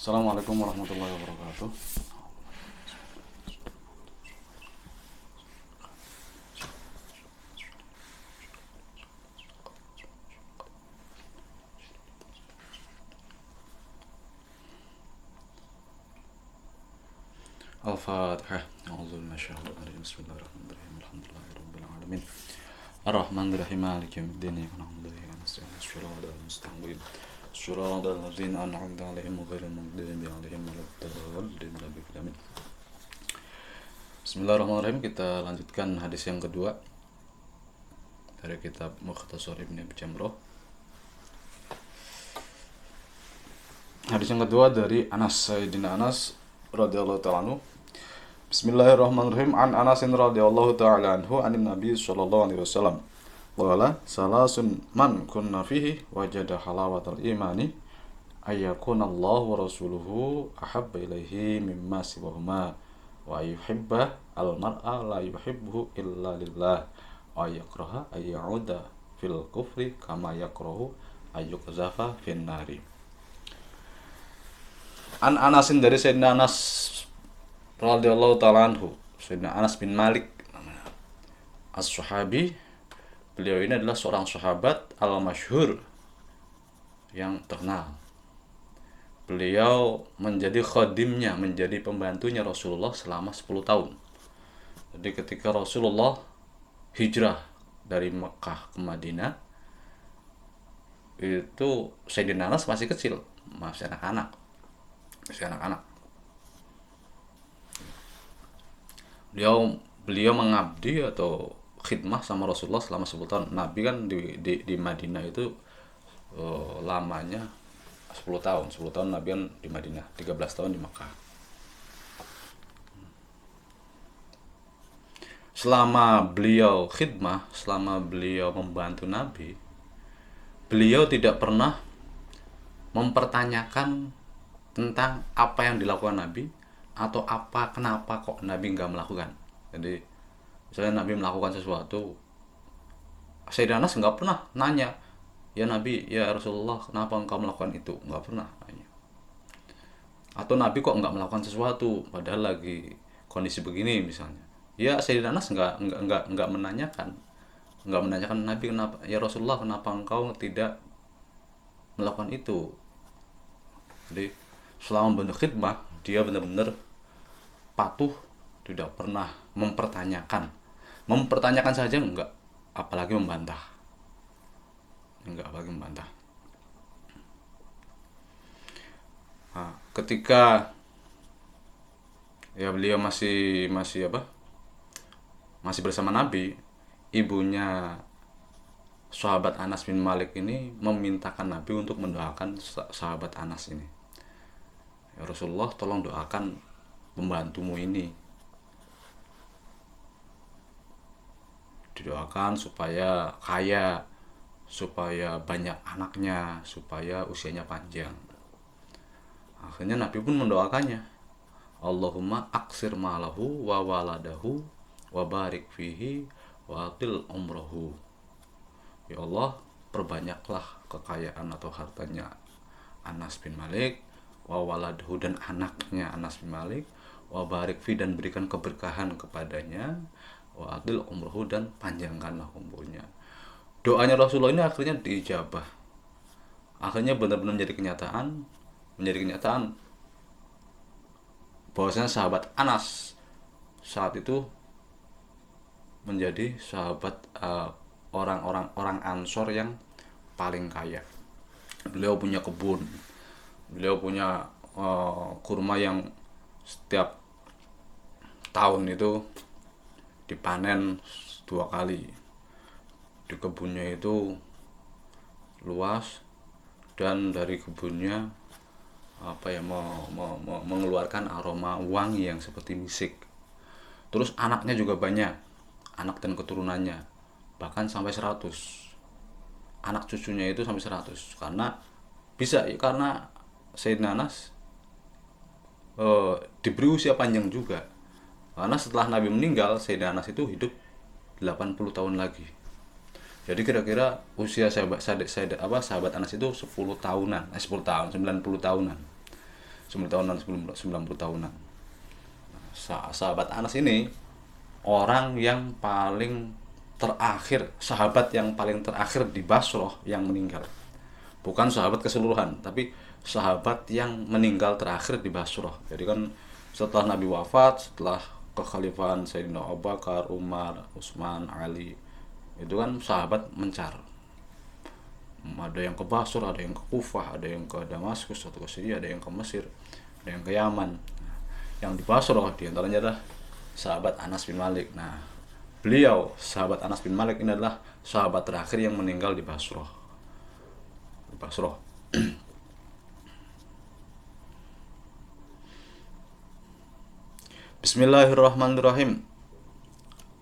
Assalamualaikum warahmatullahi wabarakatuh. Al-Fatihah. A'udzu minasyaitonir rajim. Bismillahirrahmanirrahim. Alhamdulillahirabbil alamin. Ar-Rahmanir-Rahim. Maliki yaumiddin. Iyyaka na'budu wa iyyaka nasta'in. Shiratal mustaqim. Shiratal ladzina an'amta 'alaihim ghairil maghdubi 'alaihim waladdallin. Amin. Bismillahirrahmanirrahim. Kita lanjutkan hadis yang kedua dari kitab Mukhtasar Ibnu Jamrah. Hadis yang kedua dari Sayyidina Anas radhiyallahu ta'ala anhu. Bismillahirrahmanirrahim. An Anasin radhiyallahu ta'ala anhu anin Nabi sallallahu alaihi wasallam. Qala salasun man kunna fihi wajada halawatal imani ayyakuna Allah wa rasuluhu ahabba ilaihi mimma siwahuma wa yuhibba al mar'a la yuhibbuhu illa lillah wa yakraha ayyauda fil kufri kama yakrahu ayyuqzafa fin nari. An Anasin dari Sayyidina Anas radhiyallahu ta'ala anhu, Sayyidina Anas bin Malik as-sahabi. Beliau ini adalah seorang sahabat al-masyhur yang terkenal. Beliau menjadi khadimnya, menjadi pembantunya Rasulullah selama 10 tahun. Jadi ketika Rasulullah hijrah dari Mekah ke Madinah, itu Sayyidina Anas masih kecil, masih anak-anak. Beliau mengabdi atau khidmah sama Rasulullah selama 10 tahun. Nabi kan di Madinah itu lamanya 10 tahun. 10 tahun Nabi kan di Madinah, 13 tahun di Mekah. Selama beliau khidmah, selama beliau membantu Nabi, beliau tidak pernah mempertanyakan tentang apa yang dilakukan Nabi atau kenapa kok Nabi nggak melakukan. Jadi misalnya Nabi melakukan sesuatu, Sayyidina Anas nggak pernah nanya, ya Nabi, ya Rasulullah, kenapa engkau melakukan itu? Nggak pernah nanya. Atau Nabi kok nggak melakukan sesuatu padahal lagi kondisi begini misalnya, ya Sayyidina Anas nggak menanyakan Nabi, kenapa, ya Rasulullah, kenapa engkau tidak melakukan itu. Jadi selama berkhidmah dia benar-benar patuh, tidak pernah mempertanyakan saja enggak, apalagi membantah. Nah, ketika ya beliau masih bersama Nabi, ibunya sahabat Anas bin Malik ini memintakan Nabi untuk mendoakan sahabat Anas ini. Ya Rasulullah, tolong doakan pembantumu ini, didoakan supaya kaya, supaya banyak anaknya, supaya usianya panjang. Akhirnya Nabi pun mendoakannya, Allahumma aksir malahu wa waladahu wa barik fihi wa atil umrohu. Ya Allah, perbanyaklah kekayaan atau hartanya Anas bin Malik, wa waladahu, dan anaknya Anas bin Malik, wa barik fi, dan berikan keberkahan kepadanya, wa atil umrohu, dan panjangkanlah umurnya. Doanya Rasulullah ini akhirnya diijabah. Akhirnya benar-benar menjadi kenyataan bahwasanya sahabat Anas saat itu menjadi sahabat orang Ansor yang paling kaya. Beliau punya kebun, beliau punya kurma yang setiap tahun itu dipanen 2 kali. Di kebunnya itu luas, dan dari kebunnya mengeluarkan aroma wangi yang seperti misik. Terus anaknya juga banyak, anak dan keturunannya bahkan sampai 100. Anak cucunya itu sampai 100, karena Sayyidina Anas diberi usia panjang juga. Karena setelah Nabi meninggal, Sayyidina Anas itu hidup 80 tahun lagi. Jadi kira-kira usia sahabat Anas itu 10 tahun, 90 tahunan. 10 tahunan, 90 tahunan. Sahabat Anas ini orang yang paling terakhir, sahabat yang paling terakhir di Basroh yang meninggal. Bukan sahabat keseluruhan, tapi sahabat yang meninggal terakhir di Basroh. Jadi kan setelah Nabi wafat, setelah kekhalifahan Sayyidina Abu Bakar, Umar, Utsman, Ali, itu kan sahabat mencar. Ada yang ke Basra, ada yang ke Kufah, ada yang ke Damaskus atau ke Syria, ada yang ke Mesir, ada yang ke Yaman. Yang di Basra diantaranya adalah sahabat Anas bin Malik. Nah, beliau sahabat Anas bin Malik ini adalah sahabat terakhir yang meninggal di Basra. Di Basra. Bismillahirrahmanirrahim.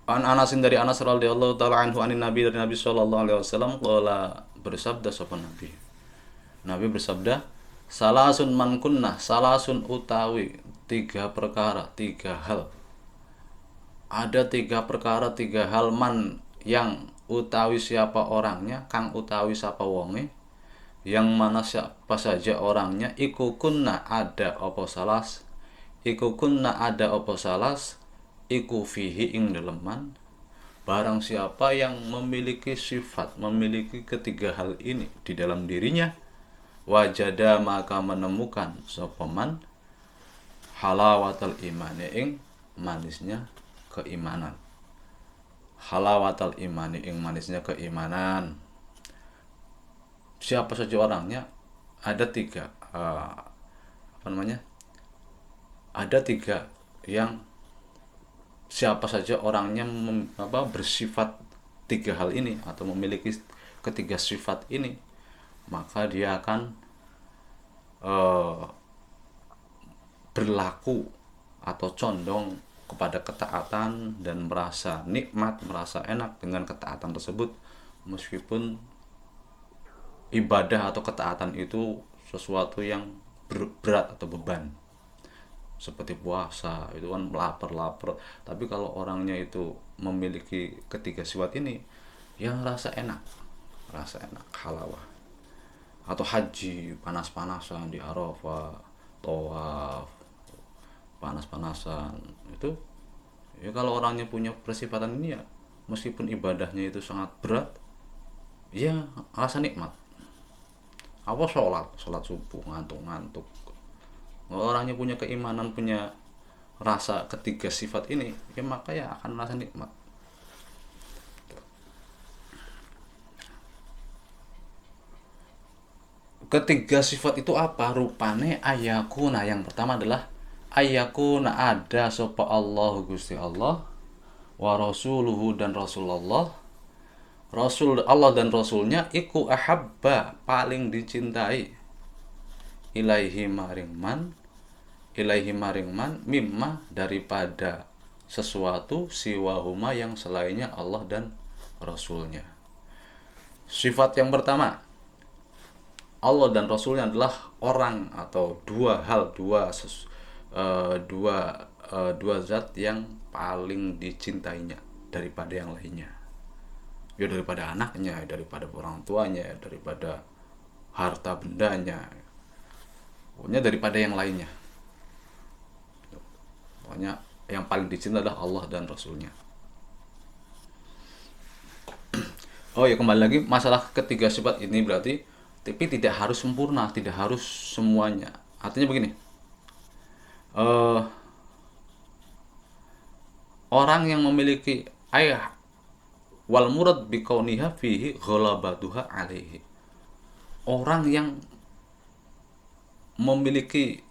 An Anasin dari Anas radhiyallahu taala anhu anin Nabi dari Nabi sallallahu alaihi wasallam qala bersabda sapa Nabi. Nabi bersabda, salasun man kunnah, salasun utawi tiga perkara, tiga hal. Ada tiga perkara, tiga hal man yang utawi siapa orangnya, kang utawi siapa wonge, yang mana siapa saja orangnya, iku kunna ada opo salas, iku kunna ada opo salas, iku fihi ing daleman. Barang siapa yang memiliki sifat, memiliki ketiga hal ini di dalam dirinya, wajada maka menemukan sopaman halawatal imani ing manisnya keimanan. Halawatal imani ing manisnya keimanan. Siapa saja orangnya, ada tiga ada tiga yang siapa saja orangnya bersifat tiga hal ini atau memiliki ketiga sifat ini, maka dia akan berlaku atau condong kepada ketaatan dan merasa nikmat, merasa enak dengan ketaatan tersebut, meskipun ibadah atau ketaatan itu sesuatu yang berat atau beban. Seperti puasa itu kan lapar, tapi kalau orangnya itu memiliki ketiga sifat ini, yang rasa enak halawah. Atau haji, panas-panasan di Arafah, tawaf, panas-panasan itu ya, kalau orangnya punya persifatan ini ya, meskipun ibadahnya itu sangat berat, ya rasa nikmat. Apa sholat subuh ngantuk, orangnya punya keimanan, punya rasa ketiga sifat ini, ya maka ya akan merasa nikmat. Ketiga sifat itu apa? Rupane ayakuna. Yang pertama adalah ayakuna ada sapa Allah Gusti Allah, wa rasuluhu dan Rasulullah, Rasul Allah dan Rasulnya iku ahabba paling dicintai, ilaihi maring man mimma daripada sesuatu siwahuma yang selainnya Allah dan Rasulnya. Sifat yang pertama, Allah dan Rasulnya adalah orang atau dua hal, dua zat yang paling dicintainya daripada yang lainnya. Ya daripada anaknya, daripada orang tuanya, daripada harta bendanya, pokoknya daripada yang lainnya. Pokoknya yang paling dicinta adalah Allah dan Rasulnya. Oh ya, kembali lagi masalah ketiga sifat ini berarti, tapi tidak harus sempurna, tidak harus semuanya. Artinya begini, orang yang memiliki ayah wal murad bi kauniha fihi ghalabatuha alaihi, orang yang memiliki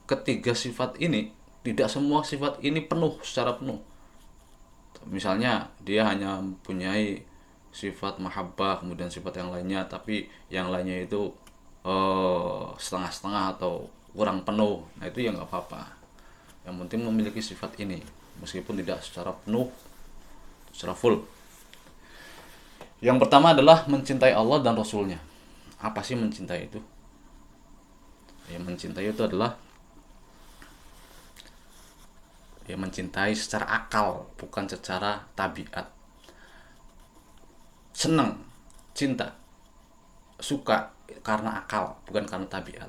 ketiga sifat ini, tidak semua sifat ini secara penuh. Misalnya dia hanya mempunyai sifat mahabbah, kemudian sifat yang lainnya, tapi yang lainnya itu setengah-setengah atau kurang penuh. Nah itu ya nggak apa-apa. Yang penting memiliki sifat ini, meskipun tidak secara penuh, secara full. Yang pertama adalah mencintai Allah dan Rasulnya. Apa sih mencintai itu? Ya, mencintai itu adalah ya mencintai secara akal, bukan secara tabiat. Senang, cinta, suka karena akal, bukan karena tabiat.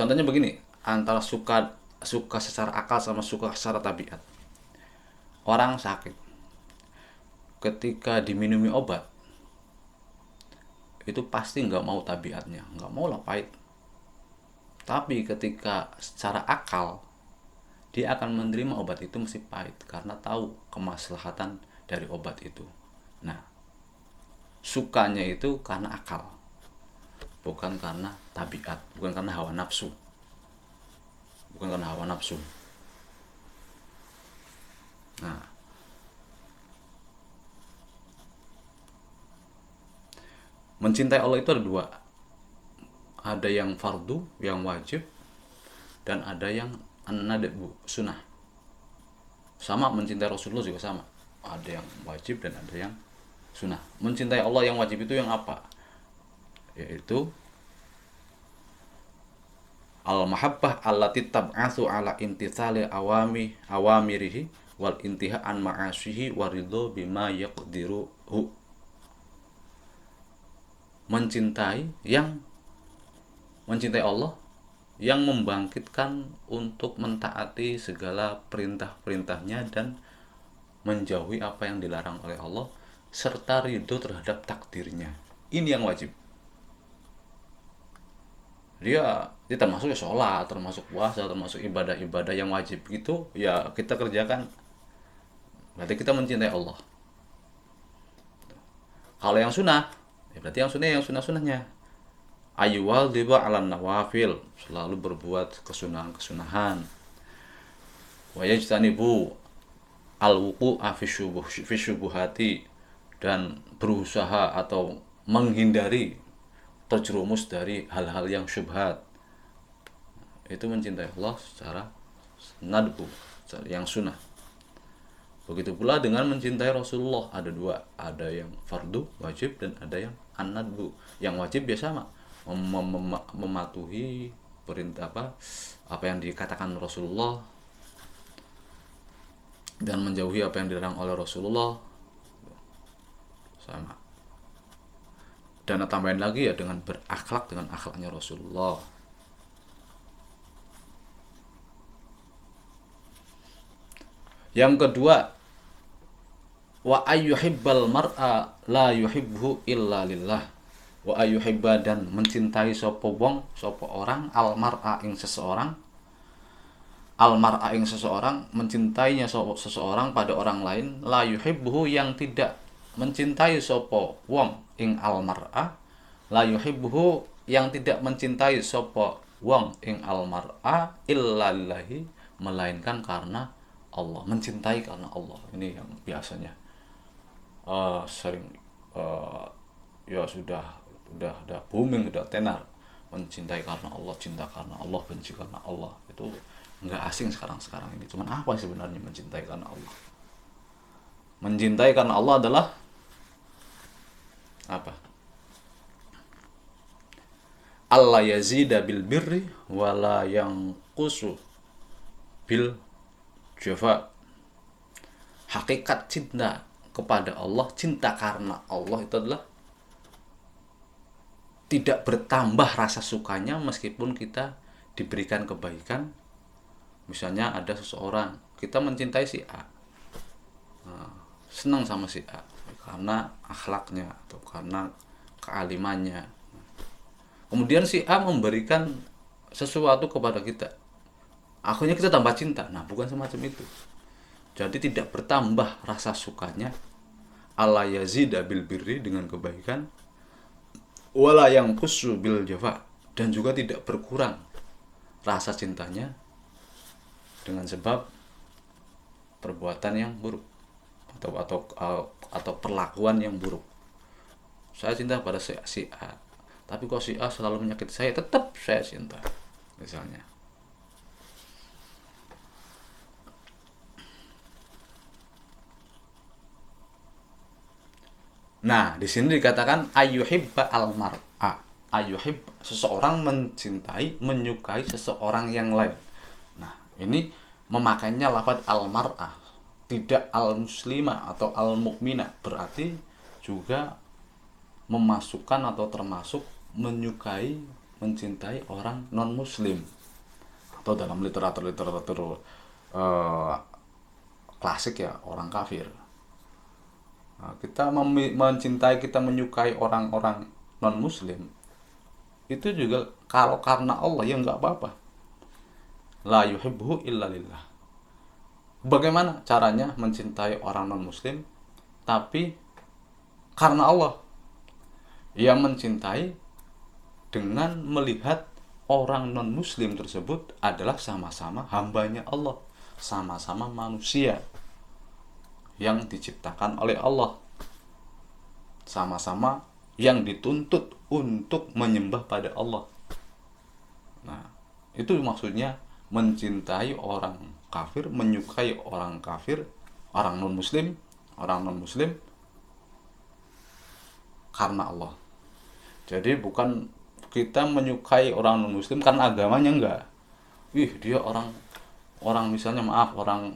Contohnya begini, antara suka suka secara akal sama suka secara tabiat. Orang sakit, ketika diminumi obat, itu pasti nggak mau tabiatnya, nggak mau lah pahit. Tapi ketika secara akal, dia akan menerima obat itu mesti pahit karena tahu kemaslahatan dari obat itu. Nah, sukanya itu karena akal, bukan karena tabiat, bukan karena hawa nafsu. Bukan karena hawa nafsu. Nah, mencintai Allah itu ada dua. Ada yang fardu, yang wajib, dan ada yang an-nadbu, sunnah. Sama mencintai Rasulullah juga sama. Ada yang wajib dan ada yang sunnah. Mencintai Allah yang wajib itu yang apa? Yaitu al-mahabbah allati tab'atsu ala imtitsali awamirihi wal intiha an ma'asihi waridho bima yaqdiruhu. Mencintai Allah yang membangkitkan untuk mentaati segala perintah-perintahnya dan menjauhi apa yang dilarang oleh Allah serta ridho terhadap takdirnya. Ini yang wajib. Dia termasuk ya sholat, termasuk puasa, termasuk ibadah-ibadah yang wajib itu ya kita kerjakan. Berarti kita mencintai Allah. Kalau yang sunnah, ya berarti yang sunnah-sunnahnya. Ayyuwal diba ala nawafil, selalu berbuat kesunahan-kesunahan. Wa yajtanibu al-wuqu'a fi syubuhati, dan berusaha atau menghindari terjerumus dari hal-hal yang syubhat. Itu mencintai Allah secara nadbu, yang sunnah. Begitu pula dengan mencintai Rasulullah, ada dua, ada yang fardu wajib dan ada yang an-nadbu. Yang wajib biasa mematuhi perintah apa yang dikatakan Rasulullah dan menjauhi apa yang dilarang oleh Rasulullah, sama. Dan tambahin lagi ya dengan berakhlak dengan akhlaknya Rasulullah. Yang kedua, wa ayyuhibbal mar'a la yuhibbu illa lillah. Wa ayyuhibba, dan mencintai sapa orang al mar'a ing seseorang, mencintainya seseorang pada orang lain, la yuhibbu, yang tidak mencintai sapa wong ing al mar'a, la yuhibbu, yang tidak mencintai sapa wong ing al mar'a illa lillahi, melainkan karena Allah. Mencintai karena Allah ini yang biasanya sering ya sudah booming, sudah tenar. Mencintai karena Allah, cinta karena Allah, benci karena Allah, itu nggak asing sekarang ini. Cuman apa sebenarnya mencintai karena Allah? Mencintai karena Allah adalah apa? Allah yazida bil birri wala yang kusu bil jafa. Hakikat cinta kepada Allah, cinta karena Allah itu adalah tidak bertambah rasa sukanya meskipun kita diberikan kebaikan. Misalnya ada seseorang, kita mencintai si A, senang sama si A karena akhlaknya atau karena kealimannya. Kemudian si A memberikan sesuatu kepada kita, akhirnya kita tambah cinta. Nah, bukan semacam itu. Jadi tidak bertambah rasa sukanya. Allah yazida bil birri, dengan kebaikan, wala yang kusu bil jafa, dan juga tidak berkurang rasa cintanya dengan sebab perbuatan yang buruk atau perlakuan yang buruk. Saya cinta pada si A, tapi kok si A selalu menyakiti saya, tetap saya cinta, misalnya. Nah, di sini dikatakan ayyuhibba al-mar'a. Ayyuhib, seseorang mencintai, menyukai seseorang yang lain. Nah, ini memakainya lafaz al-mar'ah, tidak al-muslimah atau al-mukminah. Berarti juga memasukkan atau termasuk menyukai mencintai orang non muslim, atau dalam literatur eh, klasik ya orang kafir. Nah, kita mencintai, kita menyukai orang-orang non muslim itu juga kalau karena Allah ya nggak apa-apa. La yuhibbu illa lillah. Bagaimana caranya mencintai orang non muslim tapi karena Allah? Ia mencintai dengan melihat orang non muslim tersebut adalah sama-sama hambanya Allah, sama-sama manusia yang diciptakan oleh Allah, sama-sama yang dituntut untuk menyembah pada Allah. Nah, itu maksudnya mencintai orang kafir, menyukai orang kafir, orang non muslim karena Allah. Jadi bukan kita menyukai orang non muslim karena agamanya, enggak. Dia orang misalnya, maaf, orang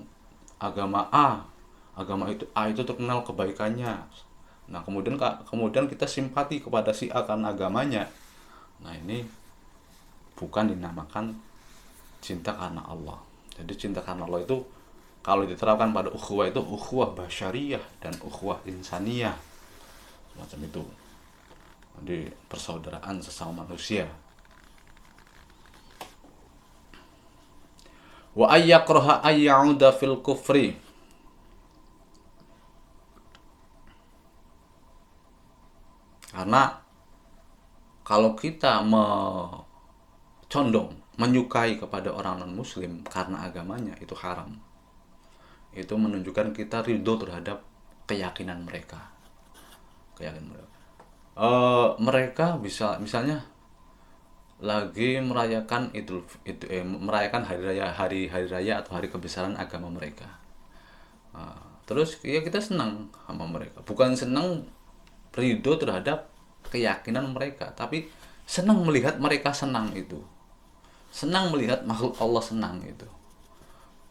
agama A, agama itu A itu terkenal kebaikannya. Nah, kemudian kita simpati kepada si A karena agamanya. Nah, ini bukan dinamakan cinta karena Allah. Jadi cinta karena Allah itu kalau diterapkan pada ukhuwah itu ukhuwah basyariyah dan ukhuwah insaniyah, semacam itu. Jadi persaudaraan sesama manusia. Wa ayyakraha ayyauda fil kufri. Karena kalau kita condong menyukai kepada orang non muslim karena agamanya, itu haram. Itu menunjukkan kita ridho terhadap keyakinan mereka. Mereka bisa misalnya lagi merayakan merayakan hari raya atau hari kebesaran agama mereka. Terus ya kita senang sama mereka, bukan senang ridho terhadap keyakinan mereka, tapi senang melihat mereka senang itu. Senang melihat makhluk Allah senang itu.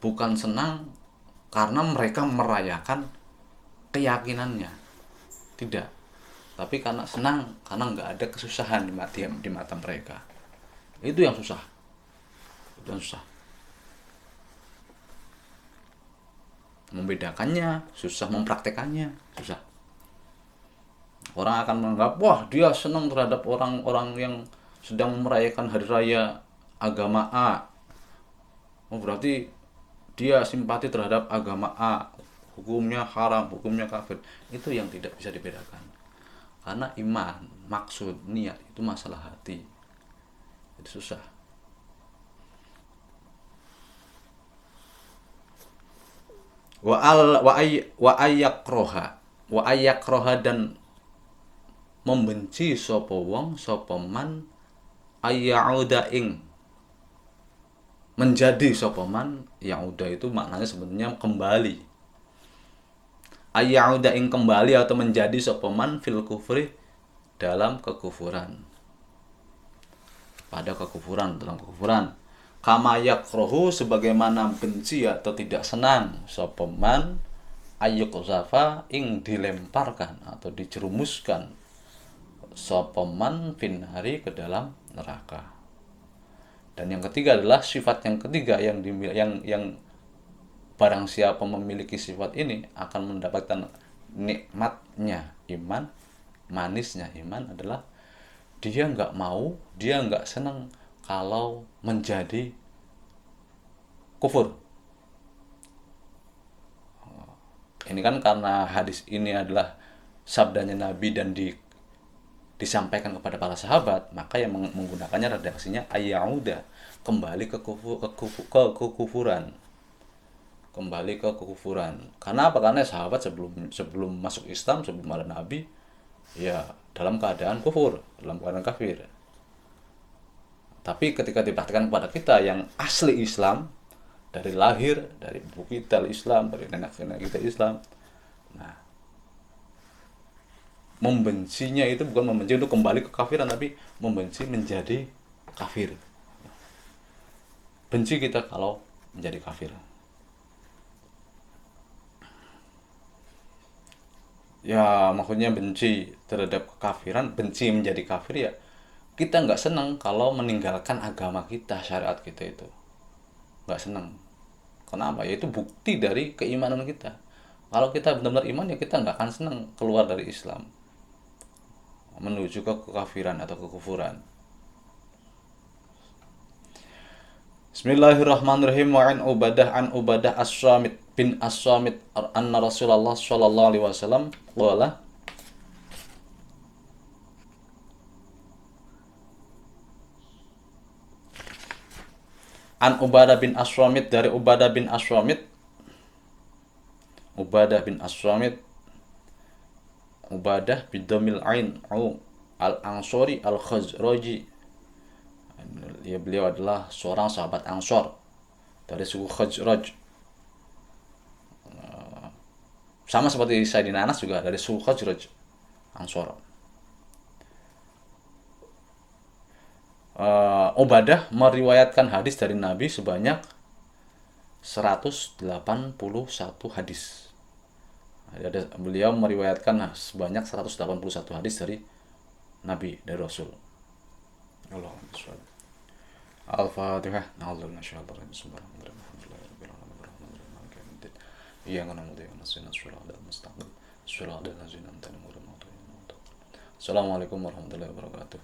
Bukan senang karena mereka merayakan keyakinannya. Tidak. Tapi karena senang, karena nggak ada kesusahan di mata mereka. Itu yang susah. Membedakannya susah, mempraktekannya susah. Orang akan menganggap, wah, dia senang terhadap orang-orang yang sedang merayakan hari raya agama A. Berarti dia simpati terhadap agama A. Hukumnya haram, hukumnya kafir. Itu yang tidak bisa dibedakan. Karena iman, maksud, niat itu masalah hati. Itu susah. Wa ayyakroha dan membenci sapa wong sapa man ayyauda ing menjadi sapa man. Yauda itu maknanya sebenarnya kembali. Ayyauda ing kembali atau menjadi sapa man fil kufri dalam kekufuran. Pada kekufuran, dalam kekufuran. Kama yakrohu sebagaimana benci atau tidak senang sapa man ayyuqzafa ing dilemparkan atau dijerumuskan sapa man finhari ke dalam neraka. Dan yang ketiga adalah sifat yang ketiga yang barang siapa memiliki sifat ini akan mendapatkan nikmatnya iman, manisnya iman adalah dia nggak senang kalau menjadi kufur. Ini kan karena hadis ini adalah sabdanya Nabi dan disampaikan kepada para sahabat, maka yang menggunakannya redaksinya ayyauda, kembali ke kekufuran. Kembali ke kekufuran. Karena apa? Karena sahabat sebelum masuk Islam, sebelum ada Nabi, ya dalam keadaan kufur, dalam keadaan kafir. Tapi ketika dipraktikkan kepada kita yang asli Islam, dari lahir, dari ibu kita Islam, dari nenek kita Islam, nah, membencinya itu bukan membenci untuk kembali ke kafiran, tapi membenci menjadi kafir. Benci kita kalau menjadi kafir. Ya maksudnya benci terhadap kekafiran, benci menjadi kafir ya kita nggak senang kalau meninggalkan agama kita, syariat kita itu. Nggak senang. Kenapa? Ya itu bukti dari keimanan kita. Kalau kita benar-benar iman, ya kita nggak akan senang keluar dari Islam menuju ke kekafiran atau kekufuran. Bismillahirrahmanirrahim. Wa an Ubadah As-Samit bin As-Samit anna Rasulullah sallallahu alaihi wasallam qala an Ubadah bin As-Samit, dari Ubadah bin As-Samit. Ubadah bin As-Samit, Ubadah bidhamil ain au al-Ansori al-Khazraji. Beliau adalah seorang sahabat Ansor dari suku Khazraj. Sama seperti Sayyidina Anas juga dari suku Khazraj, Ansor. Ubadah meriwayatkan hadis dari Nabi sebanyak 181 hadis. Beliau meriwayatkan sebanyak 181 hadis dari Nabi, dari Rasul. Allahumma sholli. Al-Fatihah. Na'udzubillahi minasyaitonir rajim. Bismillahirrahmanirrahim. Iyyaka na'budu wa iyyaka nasta'in. Shiratal mustaqim. Shiratal ladzina an'amta 'alaihim ghairil maghdubi 'alaihim waladdallin. Assalamualaikum warahmatullahi wabarakatuh.